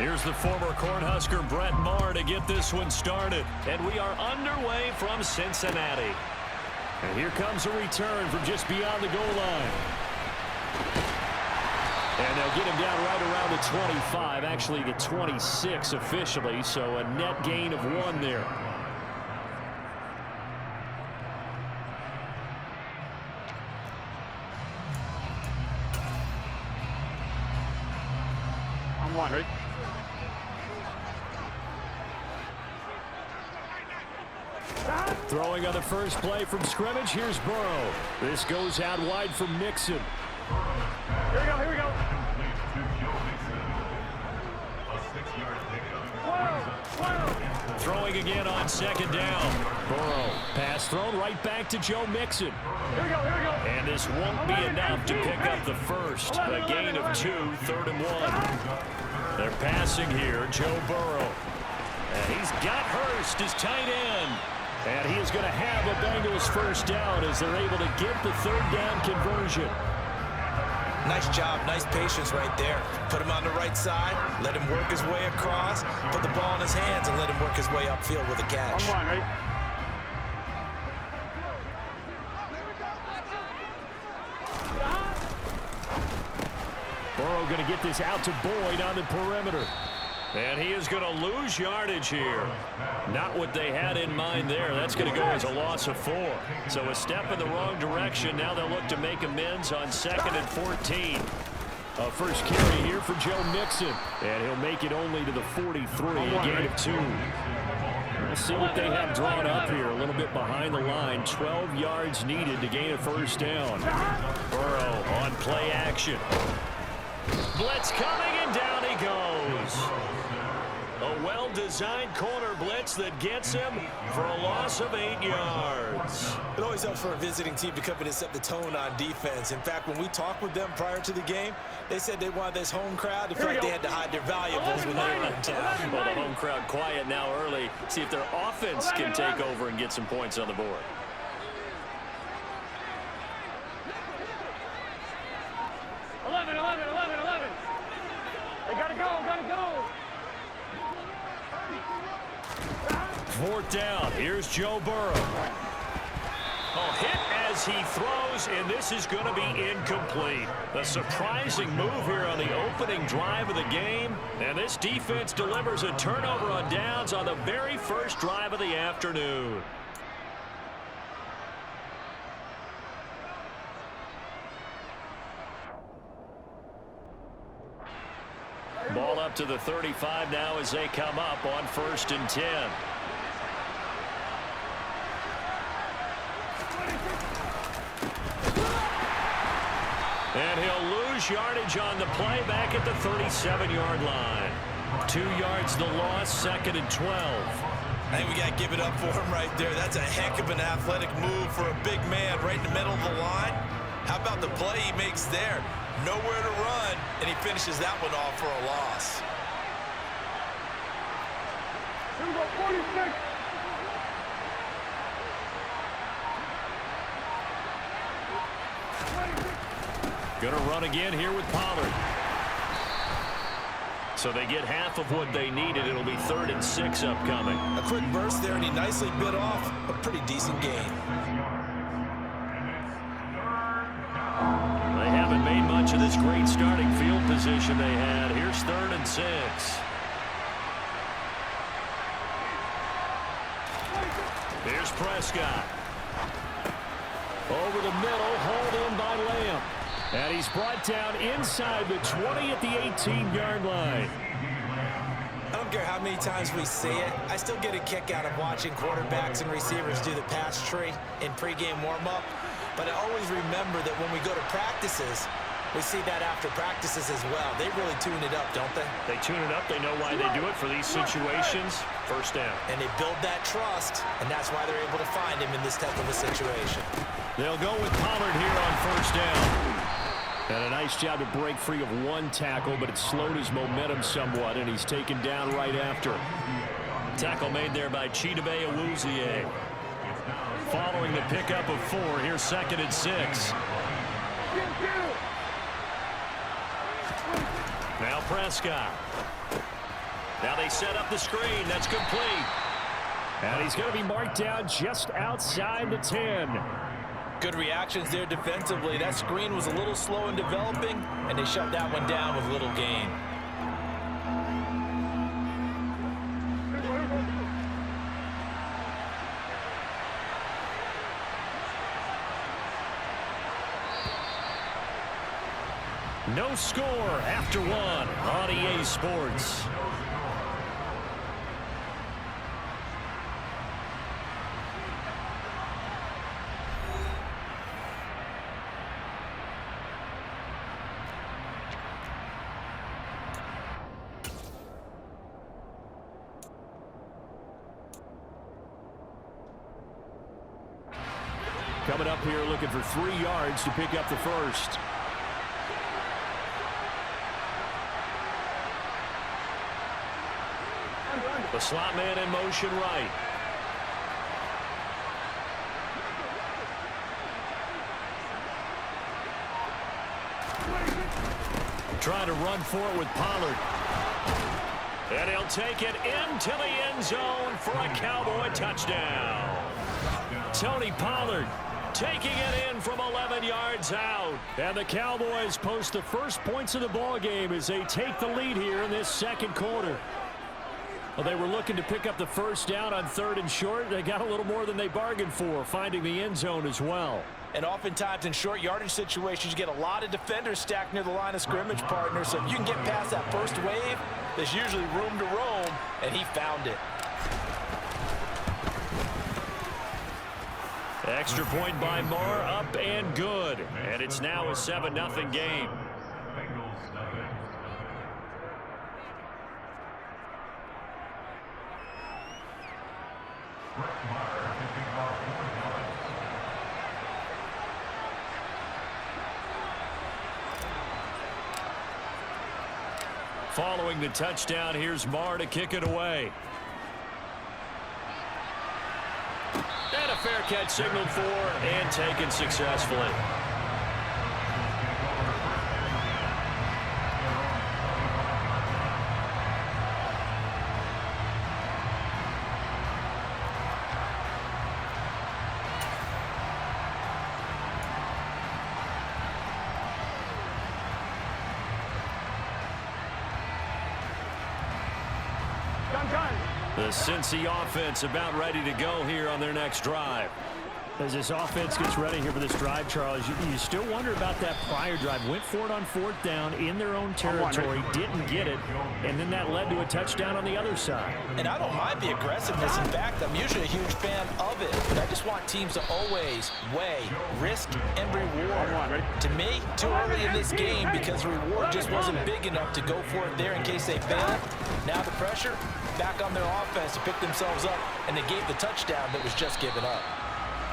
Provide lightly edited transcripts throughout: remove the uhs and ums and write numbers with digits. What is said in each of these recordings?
Here's the former Cornhusker Brett Maher to get this one started. And we are underway from Cincinnati. And here comes a return from just beyond the goal line. And they'll get him down right around the 25, actually the 26 officially, so a net gain of 1 there. I'm one, right? Throwing on the first play from scrimmage, here's Burrow. This goes out wide from Nixon. Here we go, here we go. Throwing again on second down. Burrow, pass thrown right back to Joe Mixon. Here we go, here we go. And this won't be enough to pick up the first. A gain of 2, 3rd and 1. They're passing here, Joe Burrow. And he's got Hurst, his tight end. And he is going to have a Bengals first down as they're able to get the 3rd down conversion. Nice job, nice patience right there. Put him on the right side, let him work his way across, put the ball in his hands, and let him work his way upfield with a catch. I'm one, right? Burrow going to get this out to Boyd on the perimeter. And he is going to lose yardage here. Not what they had in mind there. That's going to go as a loss of 4. So a step in the wrong direction. Now they'll look to make amends on 2nd and 14. A first carry here for Joe Mixon. And he'll make it only to the 43, a gain of 2. We'll see what they have drawn up here. A little bit behind the line. 12 yards needed to gain a first down. Burrow on play action. Blitz coming, and down he goes. A well-designed corner blitz that gets him for a loss of 8 yards. It always helps for a visiting team to come in and set the tone on defense. In fact, when we talked with them prior to the game, they said they wanted this home crowd to feel like they had to hide their valuables when they were in town. Well, the home crowd quiet now early. See if their offense can take over and get some points on the board. They gotta go, gotta go. 4th down. Here's Joe Burrow. Oh, hit as he throws, and this is going to be incomplete. A surprising move here on the opening drive of the game. And this defense delivers a turnover on downs on the very first drive of the afternoon. Ball up to the 35 now as they come up on 1st and 10. And he'll lose yardage on the play back at the 37-yard line. 2 yards the loss, 2nd and 12. I think we got to give it up for him right there. That's a heck of an athletic move for a big man right in the middle of the line. How about the play he makes there? Nowhere to run, and he finishes that one off for a loss. Here we go, 46. Going to run again here with Pollard. So they get half of what they needed. It'll be 3rd and 6 upcoming. A quick burst there, and he nicely bit off a pretty decent gain. They haven't made much of this great starting field position they had. Here's 3rd and 6. Here's Prescott. Over the middle, hauled in by Lamb. And he's brought down inside the 20 at the 18-yard line. I don't care how many times we see it. I still get a kick out of watching quarterbacks and receivers do the pass tree in pregame warm-up. But I always remember that when we go to practices, we see that after practices as well. They really tune it up, don't they? They tune it up. They know why they do it for these situations. First down. And they build that trust, and that's why they're able to find him in this type of a situation. They'll go with Pollard here on 1st down. And a nice job to break free of 1 tackle, but it slowed his momentum somewhat, and he's taken down right after. Tackle made there by Chidobe Awuzie. Following the pickup of 4, here's 2nd and 6. Now Prescott. Now they set up the screen. That's complete. And he's going to be marked down just outside the 10. Good reactions there defensively. That screen was a little slow in developing, and they shut that one down with little gain. No score after one on EA Sports. Coming up here looking for 3 yards to pick up the first. The slot man in motion right. Trying to run for it with Pollard. And he'll take it into the end zone for a Cowboy touchdown. Tony Pollard taking it in from 11 yards out. And the Cowboys post the first points of the ball game as they take the lead here in this second quarter. Well, they were looking to pick up the first down on 3rd and short. They got a little more than they bargained for, finding the end zone as well. And oftentimes in short yardage situations, you get a lot of defenders stacked near the line of scrimmage, partner. So if you can get past that first wave, there's usually room to roam, and he found it. Extra point by Moore, up and good. And it's now a 7-0 game. Following the touchdown, here's Marr to kick it away. And a fair catch signaled for and taken successfully. The Cincy offense about ready to go here on their next drive. As this offense gets ready here for this drive, Charles, you still wonder about that prior drive. Went for it on 4th down in their own territory, didn't get it, and then that led to a touchdown on the other side. And I don't mind the aggressiveness. In fact, I'm usually a huge fan of it. But I just want teams to always weigh risk and reward. To me, too early in this game because the reward just wasn't big enough to go for it there in case they failed. Now the pressure back on their offense to pick themselves up, and they gave the touchdown that was just given up.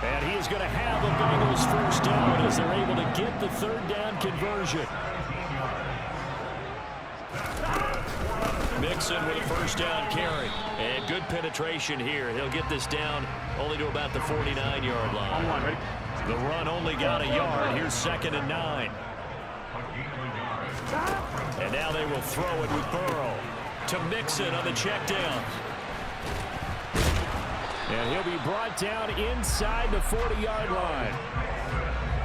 And he is going to have a Bengals first down as they're able to get the 3rd down conversion. Mixon with a first down carry. And good penetration here. He'll get this down only to about the 49-yard line. The run only got a yard. Here's 2nd and 9. And now they will throw it with Burrow to Mixon on the check down. And he'll be brought down inside the 40-yard line.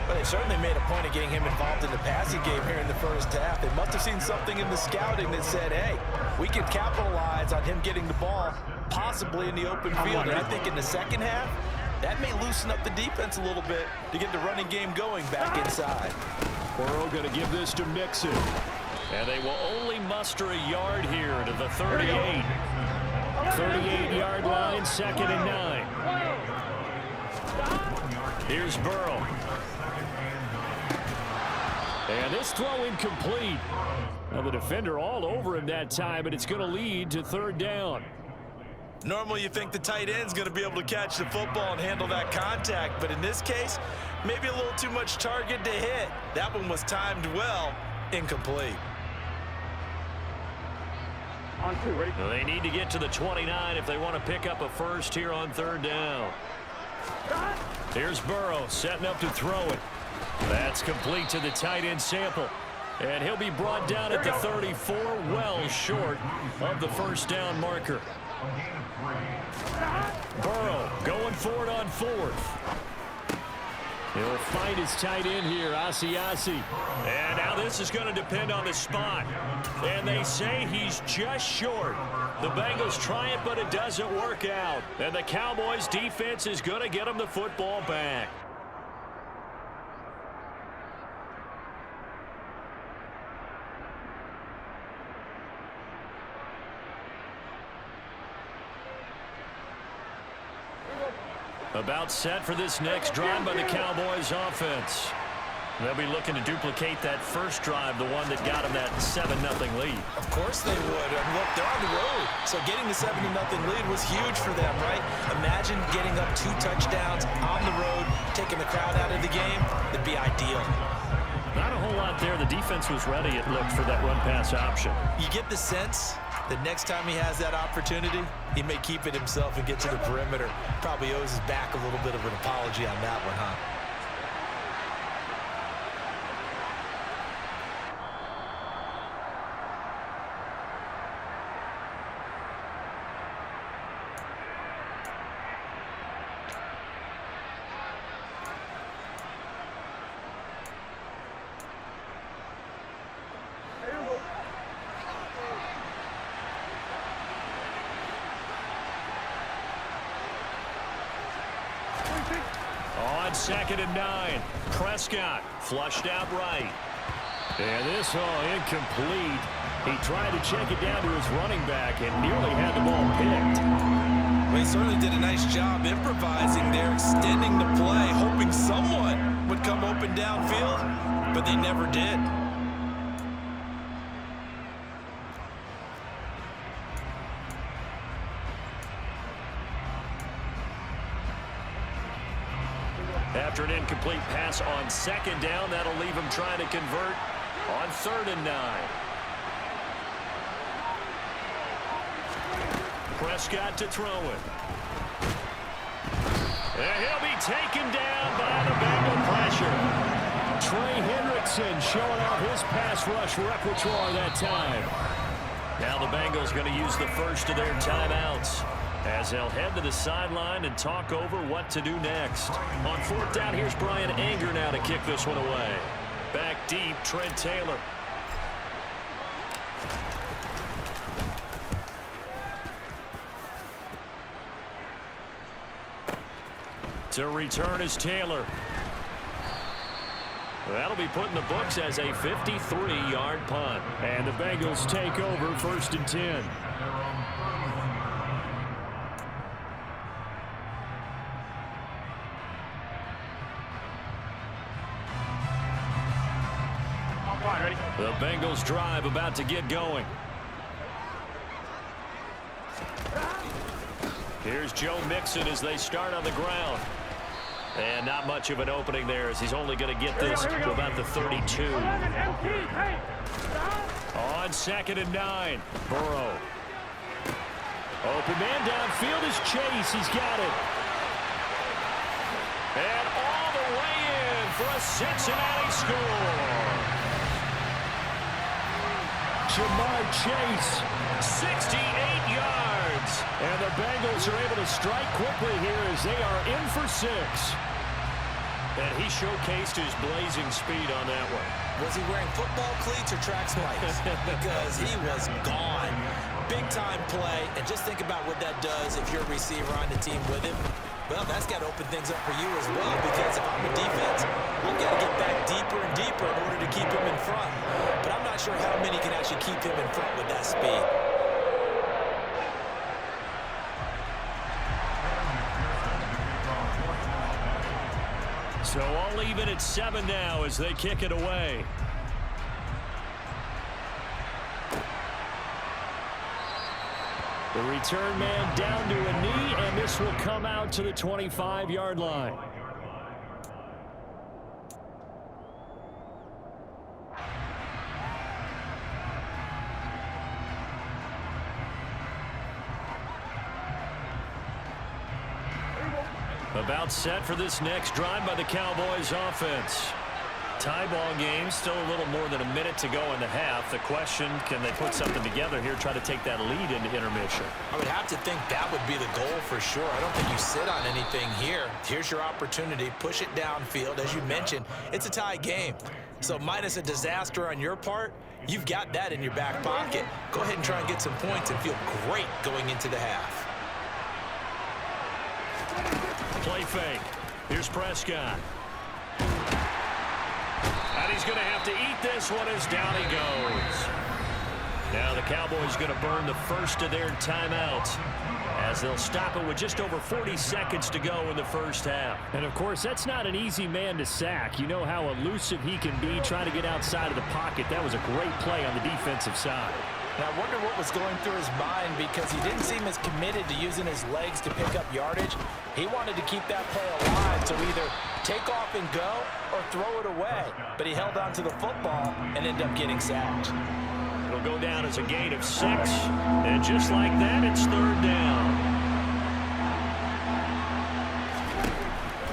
But they certainly made a point of getting him involved in the passing game here in the first half. They must have seen something in the scouting that said, hey, we can capitalize on him getting the ball possibly in the open field. And I think in the second half, that may loosen up the defense a little bit to get the running game going back inside. Burrow going to give this to Mixon. And they will only muster a yard here to the 38. 38-yard line, 2nd and 9. Here's Burrow. And this throw incomplete. Now the defender all over him that time, and it's going to lead to 3rd down. Normally you think the tight end's going to be able to catch the football and handle that contact, but in this case, maybe a little too much target to hit. That one was timed well, incomplete. On 2, ready? They need to get to the 29 if they want to pick up a first here on 3rd down. Here's Burrow setting up to throw it. That's complete to the tight end Sample. And he'll be brought down at the 34, well short of the first down marker. Burrow going for it on fourth. He'll find his tight end here, Asiasi. And now this is going to depend on the spot. And they say he's just short. The Bengals try it, but it doesn't work out. And the Cowboys defense is going to get him the football back. About set for this next drive by the Cowboys offense. They'll be looking to duplicate that first drive, the one that got them that 7-0 lead. Of course they would. And look, they're on the road. So getting the 7-0 lead was huge for them, right? Imagine getting up 2 touchdowns on the road, taking the crowd out of the game. It'd be ideal. Not a whole lot there. The defense was ready, it looked, for that run-pass option. You get the sense that next time he has that opportunity, he may keep it himself and get to the perimeter. Probably owes his back a little bit of an apology on that one, huh? On 2nd and 9, Prescott flushed out right. And this incomplete. He tried to check it down to his running back and nearly had the ball picked. Well, he certainly did a nice job improvising there, extending the play, hoping someone would come open downfield, but they never did. After an incomplete pass on 2nd down, that'll leave him trying to convert on 3rd and 9. Prescott to throw it. And he'll be taken down by the Bengal pressure. Trey Hendrickson showing off his pass rush repertoire that time. Now the Bengals going to use the first of their timeouts as they'll head to the sideline and talk over what to do next. On 4th down, here's Brian Anger now to kick this one away. Back deep, Trent Taylor. To return is Taylor. That'll be put in the books as a 53-yard punt. And the Bengals take over 1st and 10. The Bengals drive about to get going. Here's Joe Mixon as they start on the ground. And not much of an opening there as he's only going to get this to about the 32. On 2nd and 9, Burrow. Open man downfield is Chase. He's got it. And all the way in for a Cincinnati score. Jamar Chase, 68 yards. And the Bengals are able to strike quickly here as they are in for 6. And he showcased his blazing speed on that one. Was he wearing football cleats or track spikes? Because he was gone. Big-time play. And just think about what that does if you're a receiver on the team with him. Well, that's got to open things up for you as well, because if I'm a defense, we've got to get back deeper and deeper in order to keep him in front. But I'm not sure how many can actually keep him in front with that speed. So all even at 7 now as they kick it away. The return man down to a knee, and this will come out to the 25-yard line. About set for this next drive by the Cowboys offense. Tie ball game, still a little more than a minute to go in the half. The question, can they put something together here, try to take that lead into intermission? I would have to think that would be the goal for sure. I don't think you sit on anything here. Here's your opportunity. Push it downfield. As you mentioned, it's a tie game. So minus a disaster on your part, you've got that in your back pocket. Go ahead and try and get some points and feel great going into the half. Play fake. Here's Prescott. And he's going to have to eat this one as down he goes. Now the Cowboys going to burn the first of their timeouts as they'll stop it with just over 40 seconds to go in the first half. And, of course, that's not an easy man to sack. You know how elusive he can be trying to get outside of the pocket. That was a great play on the defensive side. Now, I wonder what was going through his mind because he didn't seem as committed to using his legs to pick up yardage. He wanted to keep that play alive, so either take off and go or throw it away. But he held on to the football and ended up getting sacked. It'll go down as a gain of 6. And just like that, it's third down.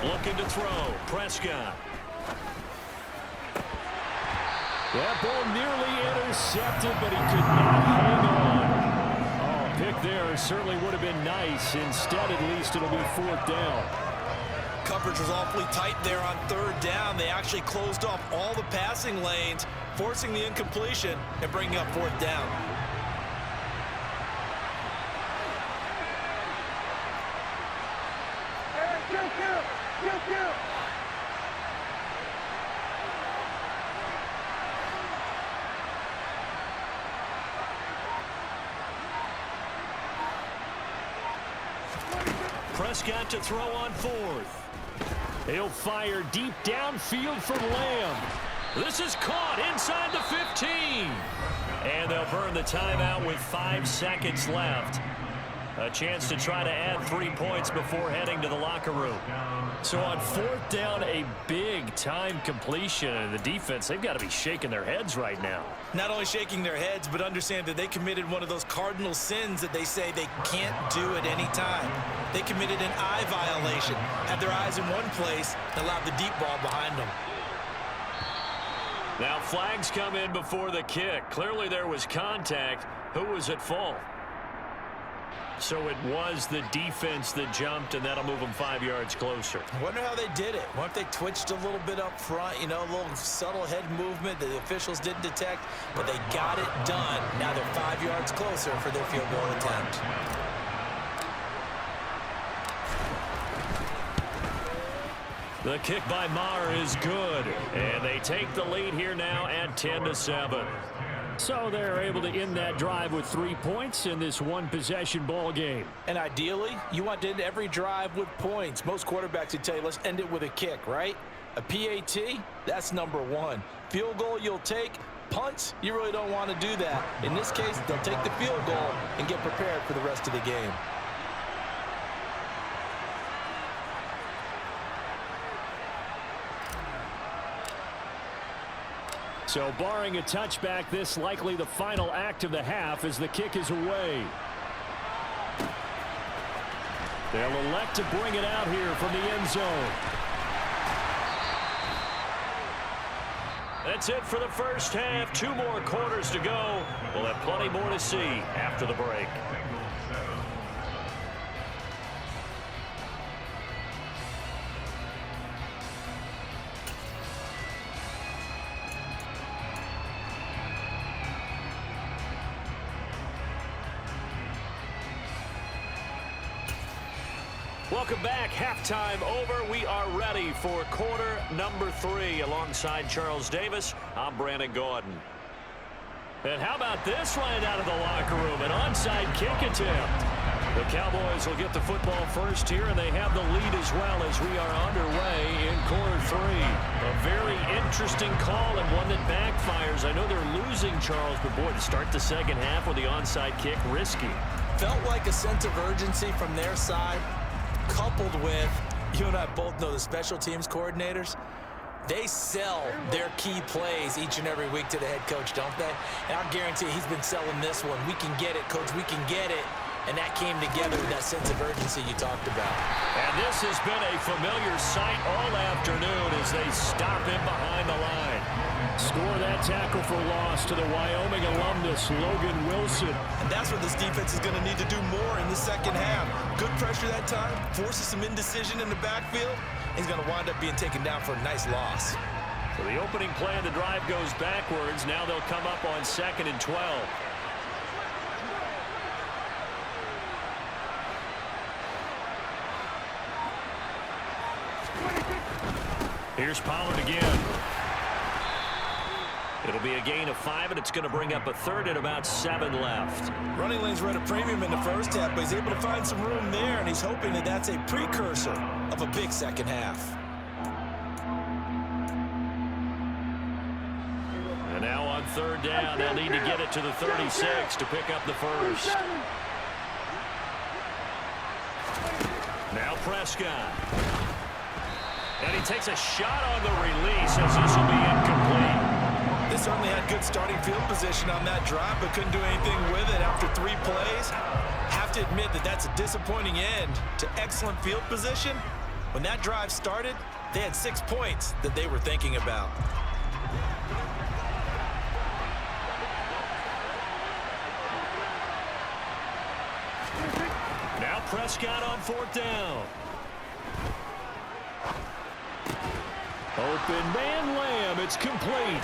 Looking to throw. Prescott. That ball nearly intercepted, but he could not hang on. Oh, pick there certainly would have been nice. Instead, at least, it'll be fourth down. Coverage was awfully tight there on third down. They actually closed off all the passing lanes, forcing the incompletion and bringing up fourth down. Prescott to throw on fourth. He'll fire deep downfield from Lamb. This is caught inside the 15. And they'll burn the timeout with 5 seconds left. A chance to try to add 3 points before heading to the locker room. So on fourth down, a big time completion. And the defense, they've got to be shaking their heads right now. Not only shaking their heads, but understand that they committed one of those cardinal sins that they say they can't do at any time. They committed an eye violation, had their eyes in one place, and allowed the deep ball behind them. Now flags come in before the kick. Clearly there was contact. Who was at fault? So it was the defense that jumped, and that'll move them 5 yards closer. I wonder how they did it. What if they twitched a little bit up front, you know, a little subtle head movement that the officials didn't detect, but they got it done. Now they're 5 yards closer for their field goal attempt. The kick by Maher is good, and they take the lead here now at 10-7. So they're able to end that drive with 3 points in this one-possession ball game. And ideally, you want to end every drive with points. Most quarterbacks would tell you, let's end it with a kick, right? A PAT, that's number 1. Field goal you'll take. Punts, you really don't want to do that. In this case, they'll take the field goal and get prepared for the rest of the game. So barring a touchback, this likely the final act of the half as the kick is away. They'll elect to bring it out here from the end zone. That's it for the first half. 2 more quarters to go. We'll have plenty more to see after the break. Welcome back. Halftime over. We are ready for quarter number 3. Alongside Charles Davis, I'm Brandon Gordon. And how about this right out of the locker room? An onside kick attempt. The Cowboys will get the football first here, and they have the lead as well as we are underway in quarter 3. A very interesting call and one that backfires. I know they're losing, Charles, but boy, to start the second half with the onside kick, risky. Felt like a sense of urgency from their side, coupled with, you and I both know the special teams coordinators, they sell their key plays each and every week to the head coach, don't they? And I'll guarantee he's been selling this one. We can get it, coach. We can get it. and that came together with that sense of urgency you talked about. And this has been a familiar sight all afternoon as they stop him behind the line. Score that tackle for loss to the Wyoming alumnus, Logan Wilson. And that's what this defense is going to need to do more in the second half. Good pressure that time, forces some indecision in the backfield. He's going to wind up being taken down for a nice loss. So the opening play of the drive goes backwards. Now they'll come up on 2nd and 12. Here's Pollard again. It'll be a gain of 5, and it's going to bring up a 3rd and about 7 left. Running lanes were at a premium in the first half, but he's able to find some room there, and he's hoping that that's a precursor of a big second half. And now on 3rd down, they'll need to get it to the 36 to pick up the first. Now Prescott. And he takes a shot on the release as this will be incomplete. They certainly had good starting field position on that drive, but couldn't do anything with it after 3 plays. Have to admit that that's a disappointing end to excellent field position. When that drive started, they had 6 points that they were thinking about. Now Prescott on 4th down. Open man Lamb, it's complete.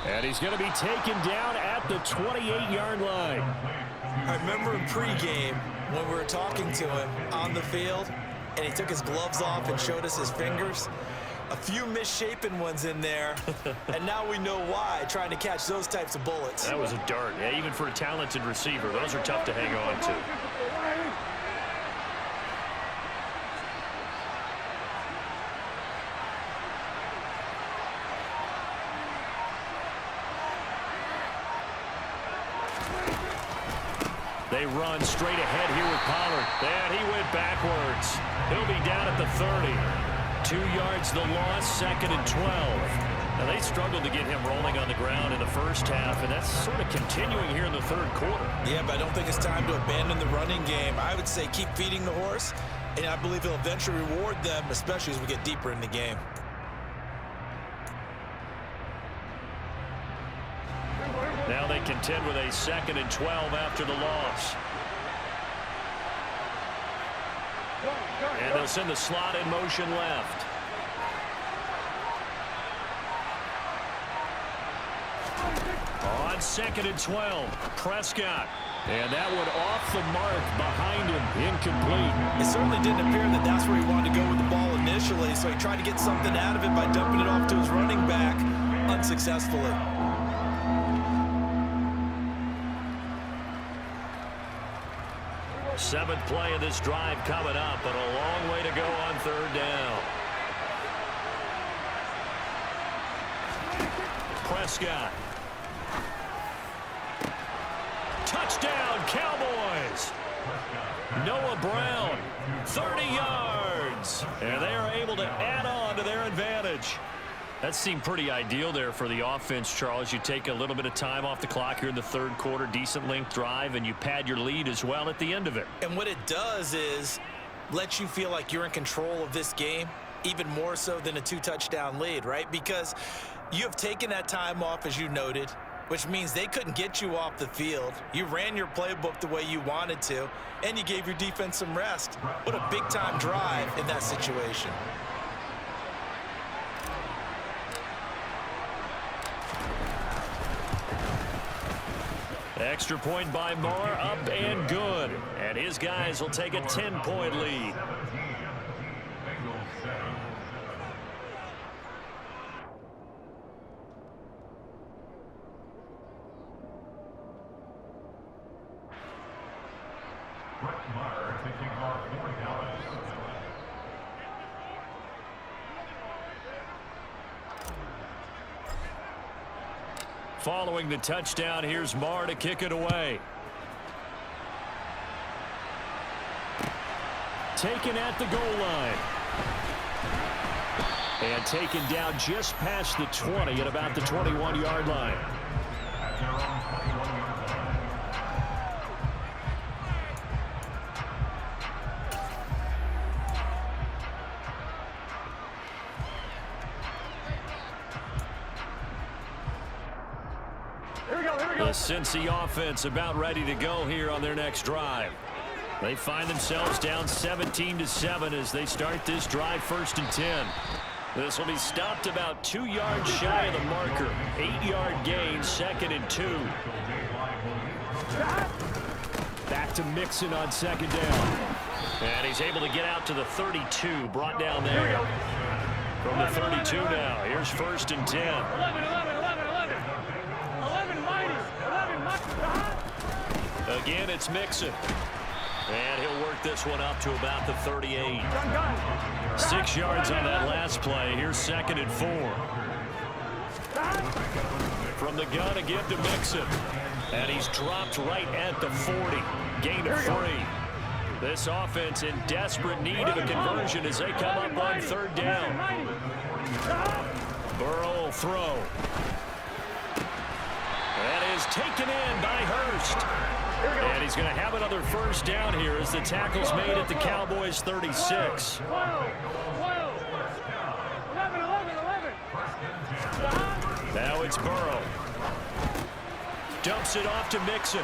And he's going to be taken down at the 28-yard line. I remember in pregame when we were talking to him on the field, and he took his gloves off and showed us his fingers. A few misshapen ones in there, and now we know why, trying to catch those types of bullets. That was a dart. Yeah, even for a talented receiver, those are tough to hang on to. They run straight ahead here with Pollard. And he went backwards. He'll be down at the 30. 2 yards the loss, 2nd and 12. Now they struggled to get him rolling on the ground in the first half, and that's sort of continuing here in the 3rd quarter. Yeah, but I don't think it's time to abandon the running game. I would say keep feeding the horse, and I believe he'll eventually reward them, especially as we get deeper in the game. Now they contend with a 2nd and 12 after the loss. And they'll send the slot in motion left. On 2nd and 12, Prescott. And that one off the mark behind him, incomplete. It certainly didn't appear that that's where he wanted to go with the ball initially, so he tried to get something out of it by dumping it off to his running back unsuccessfully. Seventh play of this drive coming up, but a long way to go on 3rd down. Prescott. Touchdown, Cowboys. Noah Brown, 30 yards. And they are able to add on to their advantage. That seemed pretty ideal there for the offense, Charles. You take a little bit of time off the clock here in the 3rd quarter, decent length drive, and you pad your lead as well at the end of it. And what it does is let you feel like you're in control of this game, even more so than a 2-touchdown lead, right? Because you have taken that time off, as you noted, which means they couldn't get you off the field. You ran your playbook the way you wanted to, and you gave your defense some rest. What a big-time drive in that situation. Extra point by Moore, up and good. And his guys will take a 10-point lead. Following the touchdown, here's Marr to kick it away. Taken at the goal line. And taken down just past the 20 at about the 21-yard line. The Cincy offense about ready to go here on their next drive. They find themselves down 17-7 as they start this drive, 1st and 10. This will be stopped about 2 yards shy of the marker. 8-yard gain, 2nd and 2. Back to Mixon on 2nd down. And he's able to get out to the 32, brought down there. From the 32 now, here's 1st and 10. 11 mighty. 11 mighty. Again, it's Mixon. And he'll work this one up to about the 38. 6 yards on that last play. Here's 2nd and 4. From the gun again to Mixon. And he's dropped right at the 40. Gain of 3. This offense in desperate need of a conversion as they come up on 3rd down. Burrow will throw. That is taken in by Hurst. And he's going to have another 1st down here as the tackle's made at the Cowboys 36. 11. Now it's Burrow. Dumps it off to Mixon.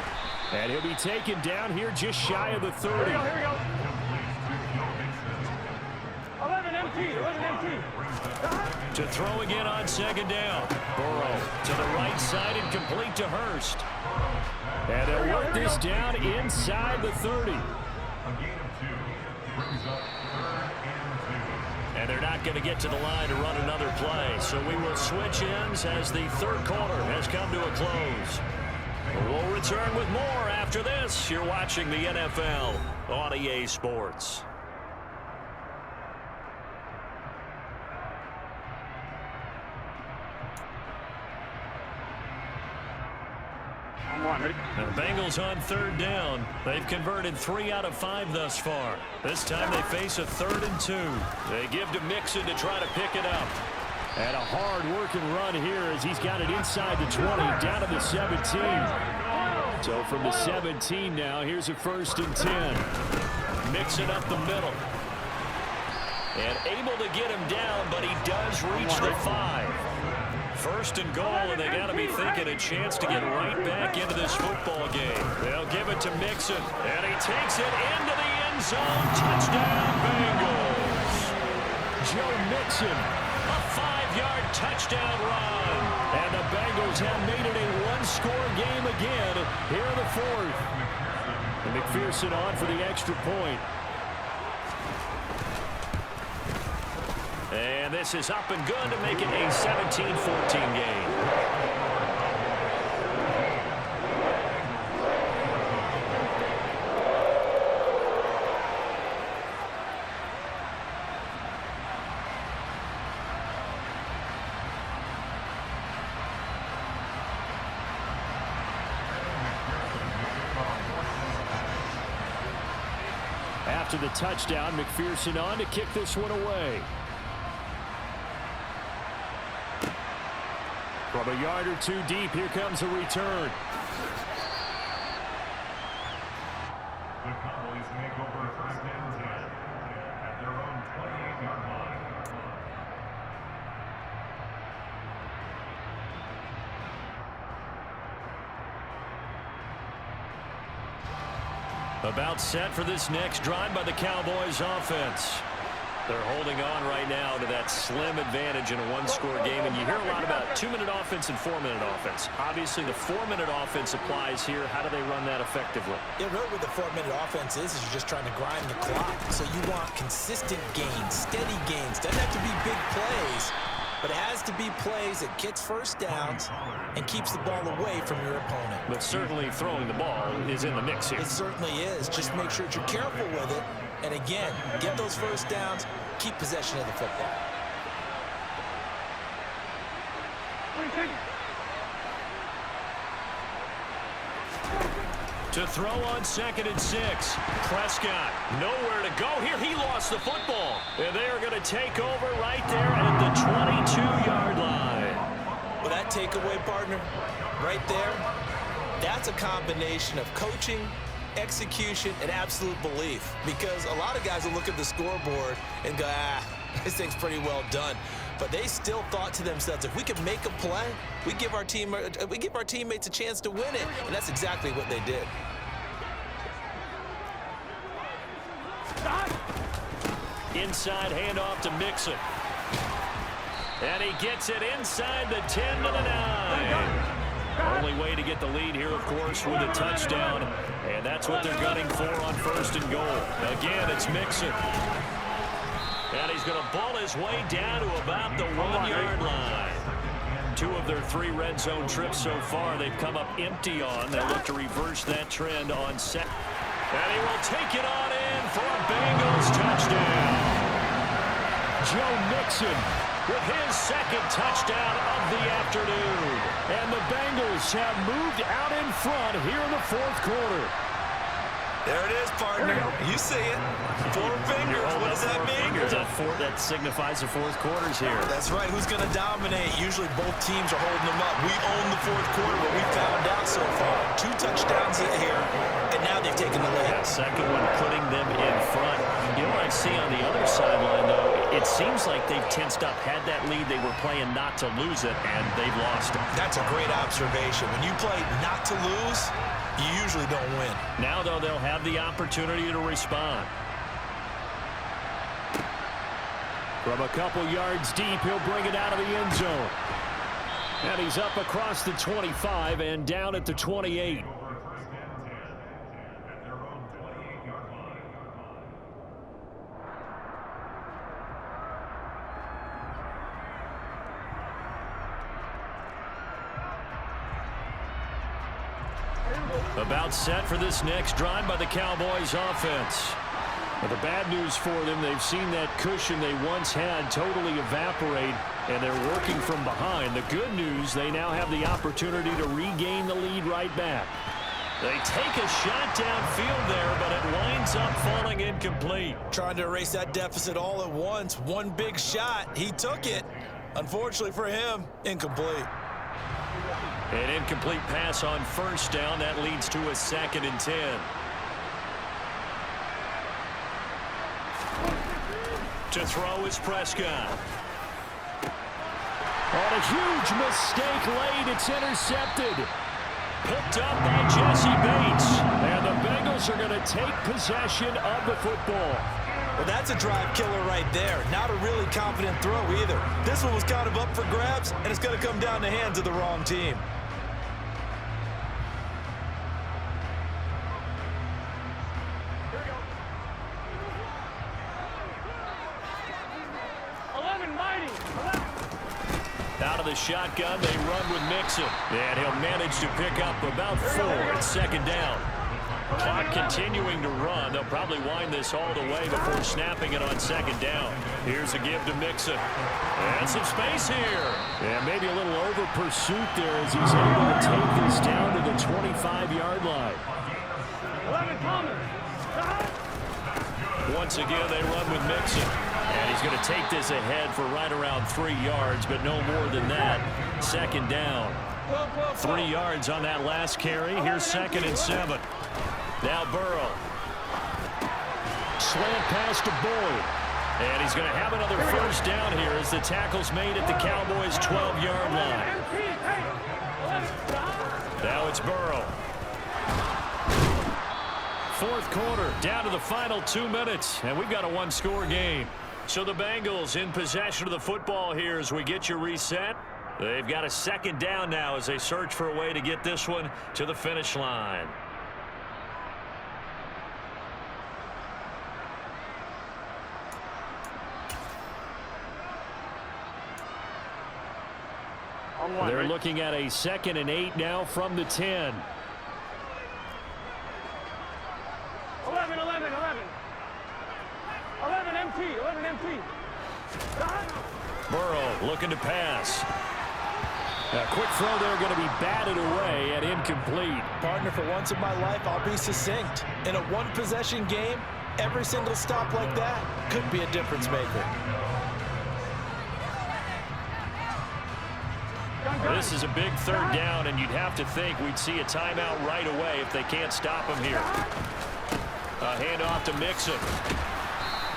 And he'll be taken down here just shy of the 30. Here we go. 11 MT. To throw again on 2nd down. Burrow to the right side and complete to Hurst. And they'll work this down inside the 30. And they're not going to get to the line to run another play. So we will switch ends as the 3rd quarter has come to a close. We'll return with more after this. You're watching the NFL on EA Sports. The Bengals on 3rd down. They've converted 3 out of 5 thus far. This time they face a 3rd and 2. They give to Mixon to try to pick it up. And a hard-working run here as he's got it inside the 20, down to the 17. So from the 17 now, here's a 1st and 10. Mixon up the middle. And able to get him down, but he does reach the 5. 1st and goal, and they got to be thinking a chance to get right back into this football game. They'll give it to Mixon, and he takes it into the end zone. Touchdown, Bengals. Joe Mixon. A 5-yard touchdown run. And the Bengals have made it a one-score game again here in the 4th. And McPherson on for the extra point. And this is up and good to make it a 17-14 game. After the touchdown, McPherson on to kick this one away. From a yard or 2 deep, here comes a return. The Cowboys make over 1st and 10 at their own 28-yard line. About set for this next drive by the Cowboys offense. They're holding on right now to that slim advantage in a one-score game, and you hear a lot about 2-minute offense and 4-minute offense. Obviously, the 4-minute offense applies here. How do they run that effectively? Yeah, really what the 4-minute offense is you're just trying to grind the clock. So you want consistent gains, steady gains. Doesn't have to be big plays, but it has to be plays that gets 1st downs and keeps the ball away from your opponent. But certainly throwing the ball is in the mix here. It certainly is. Just make sure that you're careful with it. And again, get those 1st downs, keep possession of the football. To throw on 2nd and 6. Prescott, nowhere to go here. He lost the football. And they are going to take over right there at the 22-yard line. Well, that takeaway, partner, right there, that's a combination of coaching, execution, and absolute belief. Because a lot of guys will look at the scoreboard and go, this thing's pretty well done. But they still thought to themselves, if we can make a play, we give our teammates a chance to win it, and that's exactly what they did. Inside handoff to Mixon. And he gets it inside the 10 to the 9. Only way to get the lead here, of course, with a touchdown. And that's what they're gunning for on 1st and goal. Again, it's Mixon. And he's going to ball his way down to about the 1-yard line. 2 of their 3 red zone trips so far they've come up empty on. They'll look to reverse that trend on set. And he will take it on in for a Bengals touchdown. Joe Mixon with his 2nd touchdown of the afternoon. And the Bengals have moved out in front here in the 4th quarter. There it is, partner. You see it. 4 fingers. What does that mean? That signifies the 4th quarter's here. That's right. Who's going to dominate? Usually both teams are holding them up. We own the 4th quarter, but we found out so far. 2 touchdowns here, and now they've taken the lead. That second one putting them in front. You know what I see on the other sideline, though? It seems like they've tensed up, had that lead. They were playing not to lose it, and they've lost it. That's a great observation. When you play not to lose, you usually don't win. Now, though, they'll have the opportunity to respond. From a couple yards deep, he'll bring it out of the end zone. And he's up across the 25 and down at the 28. About set for this next drive by the Cowboys offense. But the bad news for them, they've seen that cushion they once had totally evaporate, and they're working from behind. The good news, they now have the opportunity to regain the lead right back. They take a shot downfield there, but it winds up falling incomplete. Trying to erase that deficit all at once. One big shot. He took it. Unfortunately for him, incomplete. An incomplete pass on 1st down. That leads to a 2nd and 10. To throw is Prescott. On a huge mistake late, it's intercepted. Picked up by Jesse Bates. And the Bengals are going to take possession of the football. Well, that's a drive killer right there. Not a really confident throw either. This one was kind of up for grabs, and it's going to come down the hands of the wrong team. Out of the shotgun, they run with Mixon. And he'll manage to pick up about 4 at 2nd down. Clock continuing to run. They'll probably wind this all the way before snapping it on 2nd down. Here's a give to Mixon. And some space here. Yeah, maybe a little over pursuit there as he's able to take this down to the 25-yard line. 11 coming. Once again, they run with Mixon. And he's going to take this ahead for right around 3 yards, but no more than that. 2nd down. 3 yards on that last carry. Here's 2nd and 7. Now Burrow. Slant pass to Boyd. And he's going to have another 1st down here as the tackle's made at the Cowboys' 12-yard line. Now it's Burrow. 4th quarter, down to the final 2 minutes, and we've got a 1-score game. So the Bengals in possession of the football here as we get you reset. They've got a 2nd down now as they search for a way to get this one to the finish line. They're looking at a 2nd and 8 now from the 10. 11, 11, 11. 11 MT, 11 MT. Burrow looking to pass. A quick throw there going to be batted away and incomplete. Partner, for once in my life, I'll be succinct. In a one-possession game, every single stop like that could be a difference maker. This is a big 3rd down, and you'd have to think we'd see a timeout right away if they can't stop him here. A handoff to Mixon.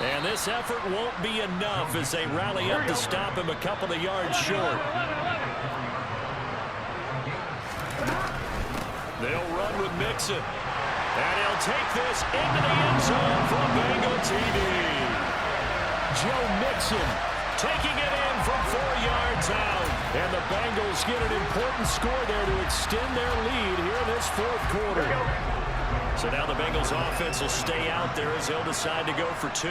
And this effort won't be enough as they rally up to stop him a couple of yards short. They'll run with Mixon. And he'll take this into the end zone from Bengal TD. Joe Mixon taking it in from 4 yards out. And the Bengals get an important score there to extend their lead here in this fourth quarter. So now the Bengals offense will stay out there as they'll decide to go for 2.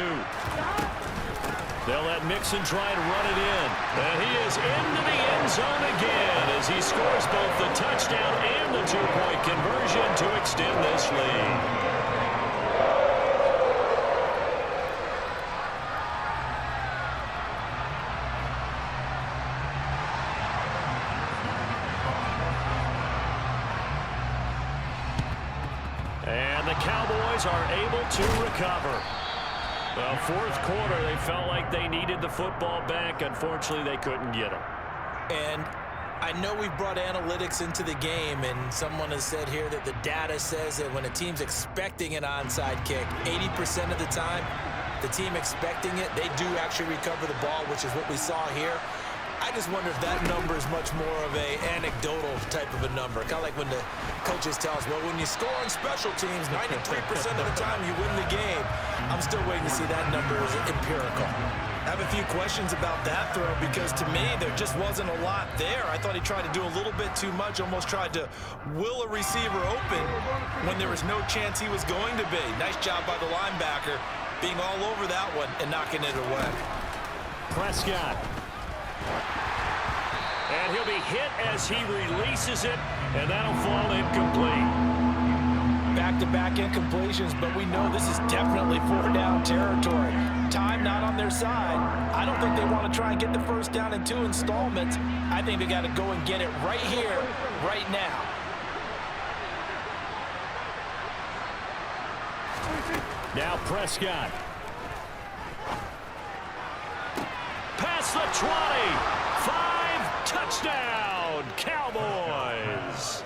They'll let Mixon try to run it in. And he is into the end zone again as he scores both the touchdown and the 2-point conversion to extend this lead. And the Cowboys are able to recover. Well, fourth quarter, they felt like they needed the football back. Unfortunately, they couldn't get it. And I know we've brought analytics into the game, and someone has said here that the data says that when a team's expecting an onside kick, 80% of the time, the team expecting it, they do actually recover the ball, which is what we saw here. I just wonder if that number is much more of a anecdotal type of a number. Kind of like when the coaches tell us, well, when you score on special teams, 93% of the time you win the game. I'm still waiting to see that number as empirical. I have a few questions about that throw because to me there just wasn't a lot there. I thought he tried to do a little bit too much, almost tried to will a receiver open when there was no chance he was going to be. Nice job by the linebacker being all over that one and knocking it away. Prescott. And he'll be hit as he releases it, and that'll fall incomplete. Back-to-back incompletions, but we know this is definitely 4-down territory. Time not on their side. I don't think they want to try and get the first down in 2 installments. I think they got to go and get it right here, right now. Now Prescott. Past the 20. 5, touchdown, Cowboys.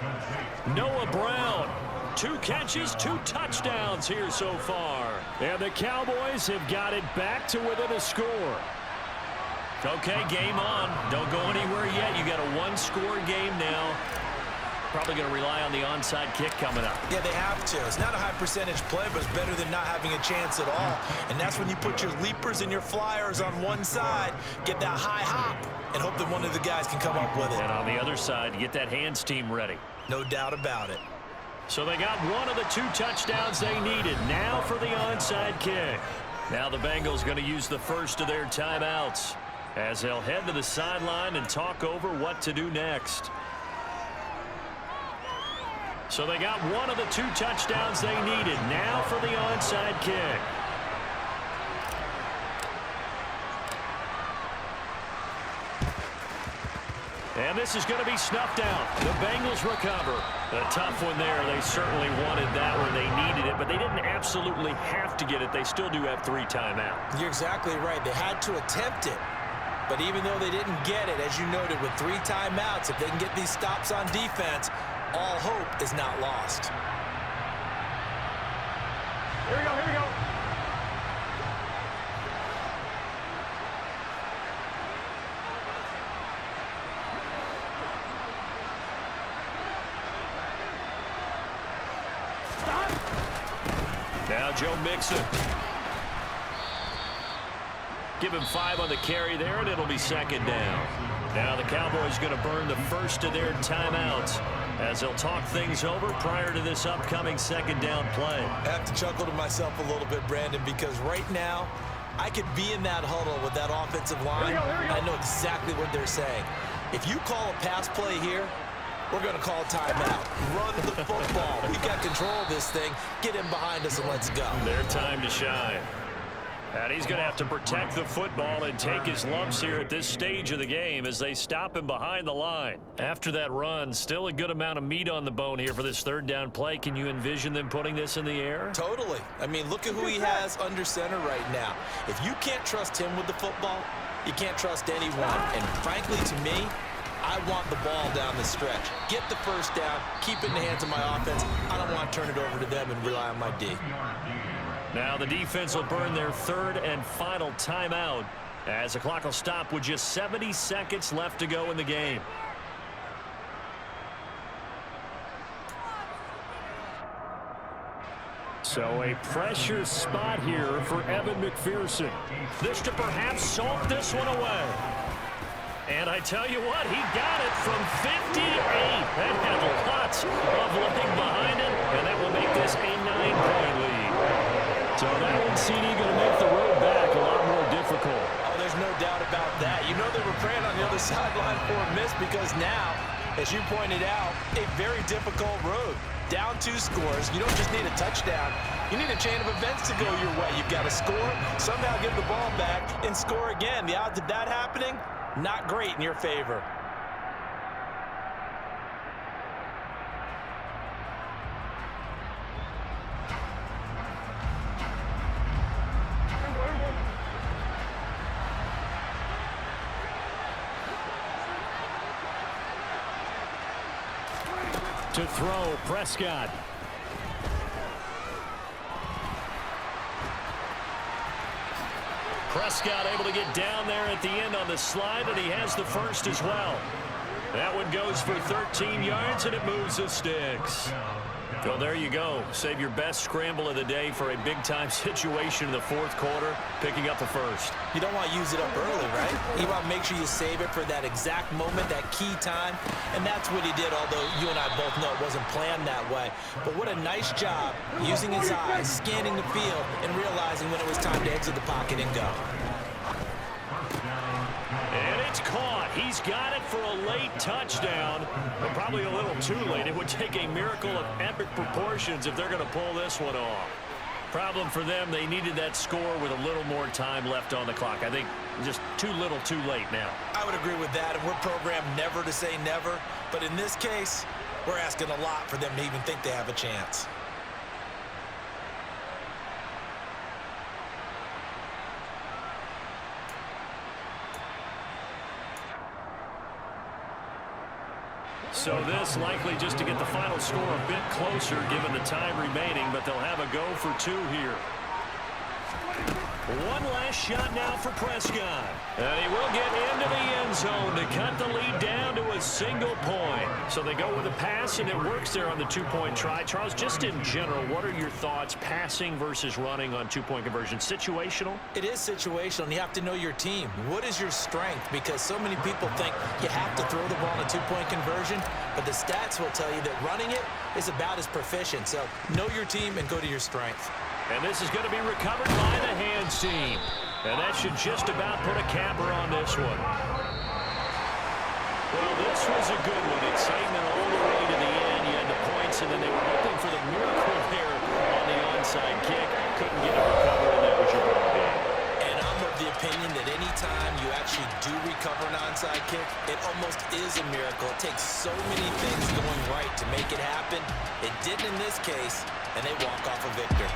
Noah Brown. 2 catches, 2 touchdowns here so far. And the Cowboys have got it back to within a score. Okay, game on. Don't go anywhere yet. You got a 1-score game now. Probably going to rely on the onside kick coming up. Yeah, they have to. It's not a high percentage play, but it's better than not having a chance at all. And that's when you put your leapers and your flyers on one side, get that high hop, and hope that one of the guys can come up with it. And on the other side, get that hands team ready. No doubt about it. So they got one of the 2 touchdowns they needed. Now for the onside kick. Now the Bengals going to use the first of their timeouts as they'll head to the sideline and talk over what to do next. So they got one of the 2 touchdowns they needed. Now for the onside kick. And this is going to be snuffed out. The Bengals recover. A tough one there. They certainly wanted that one. They needed it, but they didn't absolutely have to get it. They still do have 3 timeouts. You're exactly right. They had to attempt it. But even though they didn't get it, as you noted, with 3 timeouts, if they can get these stops on defense, all hope is not lost. Here we go, here we go. Stop. Now Joe Mixon. Give him 5 on the carry there, and it'll be 2nd down. Now the Cowboys going to burn the first of their timeouts as they'll talk things over prior to this upcoming 2nd down play. I have to chuckle to myself a little bit, Brandon, because right now I could be in that huddle with that offensive line. I know exactly what they're saying. If you call a pass play here, we're going to call timeout. Run the football. We've got control of this thing. Get in behind us and let's go. Their time to shine. And he's going to have to protect the football and take his lumps here at this stage of the game as they stop him behind the line. After that run, still a good amount of meat on the bone here for this 3rd down play. Can you envision them putting this in the air? Totally. I mean, look at who he has under center right now. If you can't trust him with the football, you can't trust anyone. And frankly, to me, I want the ball down the stretch. Get the first down, keep it in the hands of my offense. I don't want to turn it over to them and rely on my D. Now the defense will burn their third and final timeout as the clock will stop with just 70 seconds left to go in the game. So a pressure spot here for Evan McPherson. This to perhaps salt this one away. And I tell you what, he got it from 58. That had lots of leg behind it, and that will make this a 9-point lead. So that one, CD, going to make the road back a lot more difficult. Oh, there's no doubt about that. You know they were praying on the other sideline for a miss because now, as you pointed out, a very difficult road. Down 2 scores. You don't just need a touchdown. You need a chain of events to go your way. You've got to score, somehow give the ball back, and score again. The odds of that happening, not great in your favor. To throw, Prescott. Prescott able to get down there at the end on the slide, and he has the first as well. That one goes for 13 yards, and it moves the sticks. Well, there you go. Save your best scramble of the day for a big-time situation in the fourth quarter, picking up the first. You don't want to use it up early, right? You want to make sure you save it for that exact moment, that key time, and that's what he did, although you and I both know it wasn't planned that way. But what a nice job using his eyes, scanning the field, and realizing when it was time to exit the pocket and go. And it's caught. He's got it for a late touchdown, but probably a little too late. It would take a miracle of epic proportions if they're going to pull this one off. Problem for them, they needed that score with a little more time left on the clock. I think just too little too late now. I would agree with that, and we're programmed never to say never. But in this case, we're asking a lot for them to even think they have a chance. So this likely just to get the final score a bit closer given the time remaining, but they'll have a go for 2 here. One last shot now for Prescott. And he will get into the end zone to cut the lead down to a single point. So they go with a pass, and it works there on the 2-point try. Charles, just in general, what are your thoughts passing versus running on 2-point conversion? Situational? It is situational, and you have to know your team. What is your strength? Because so many people think you have to throw the ball on a 2-point conversion, but the stats will tell you that running it is about as proficient. So know your team and go to your strength. And this is going to be recovered by the hands team. And that should just about put a capper on this one. Well, this was a good one. Excitement all the way to the end. You had the points, and then they were hoping for the miracle there on the onside kick. Couldn't get a recovery, and that was your ball game. And I'm of the opinion that any time you actually do recover an onside kick, it almost is a miracle. It takes so many things going right to make it happen. It didn't in this case, and they walk off a victor.